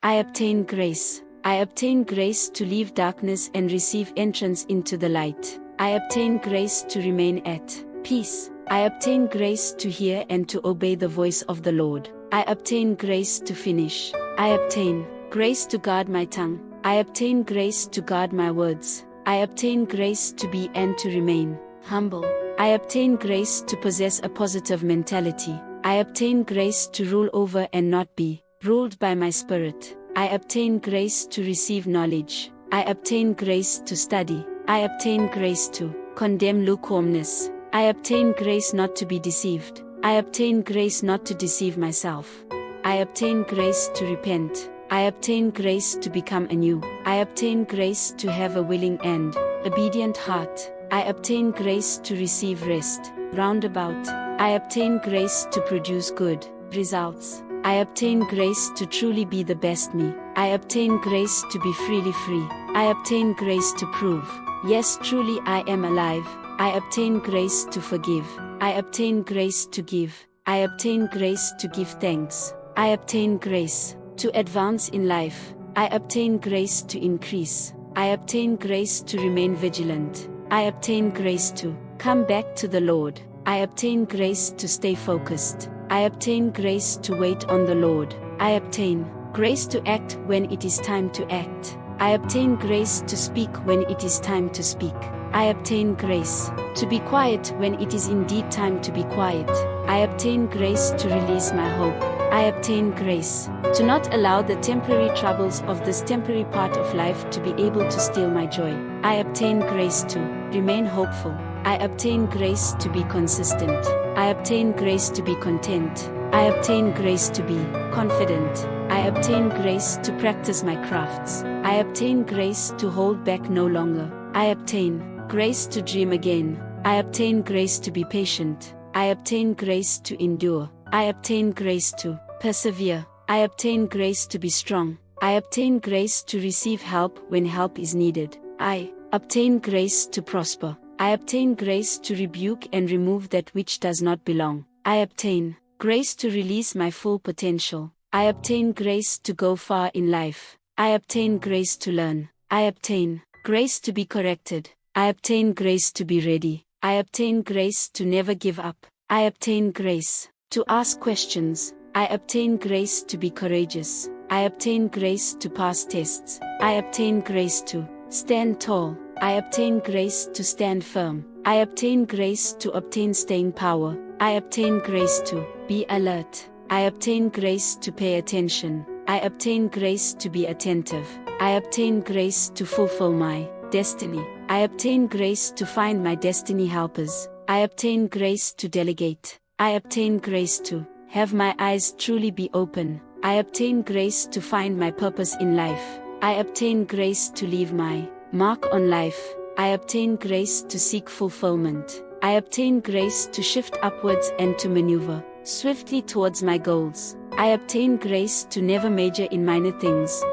I obtain grace. I obtain grace to leave darkness and receive entrance into the light. I obtain grace to remain at peace. I obtain grace to hear and to obey the voice of the Lord. I obtain grace to finish. I obtain grace to guard my tongue. I obtain grace to guard my words. I obtain grace to be and to remain humble. I obtain grace to possess a positive mentality. I obtain grace to rule over and not be ruled by my spirit. I obtain grace to receive knowledge. I obtain grace to study. I obtain grace to condemn lukewarmness. I obtain grace not to be deceived. I obtain grace not to deceive myself. I obtain grace to repent. I obtain grace to become anew. I obtain grace to have a willing and obedient heart. I obtain grace to receive rest. Roundabout. I obtain grace to produce good results. I obtain grace to truly be the best me. I obtain grace to be freely free. I obtain grace to prove, yes, truly I am alive. I obtain grace to forgive. I obtain grace to give. I obtain grace to give thanks. I obtain grace to advance in life. I obtain grace to increase. I obtain grace to remain vigilant. I obtain grace to come back to the Lord. I obtain grace to stay focused. I obtain grace to wait on the Lord. I obtain grace to act when it is time to act. I obtain grace to speak when it is time to speak. I obtain grace to be quiet when it is indeed time to be quiet. I obtain grace to release my hope. I obtain grace to not allow the temporary troubles of this temporary part of life to be able to steal my joy. I obtain grace to remain hopeful. I obtain grace to be consistent. I obtain grace to be content. I obtain grace to be confident. I obtain grace to practice my crafts. I obtain grace to hold back no longer. I obtain grace to dream again. I obtain grace to be patient. I obtain grace to endure. I obtain grace to persevere. I obtain grace to be strong. I obtain grace to receive help when help is needed. I obtain grace to prosper. I obtain grace to rebuke and remove that which does not belong. I obtain grace to release my full potential. I obtain grace to go far in life. I obtain grace to learn. I obtain grace to be corrected. I obtain grace to be ready. I obtain grace to never give up. I obtain grace to ask questions. I obtain grace to be courageous. I obtain grace to pass tests. I obtain grace to stand tall. I obtain grace to stand firm. I obtain grace to obtain staying power. I obtain grace to be alert. I obtain grace to pay attention. I obtain grace to be attentive. I obtain grace to fulfill my destiny. I obtain grace to find my destiny helpers. I obtain grace to delegate. I obtain grace to have my eyes truly be open. I obtain grace to find my purpose in life. I obtain grace to leave my mark on life. I obtain grace to seek fulfillment. I obtain grace to shift upwards and to maneuver swiftly towards my goals. I obtain grace to never major in minor things.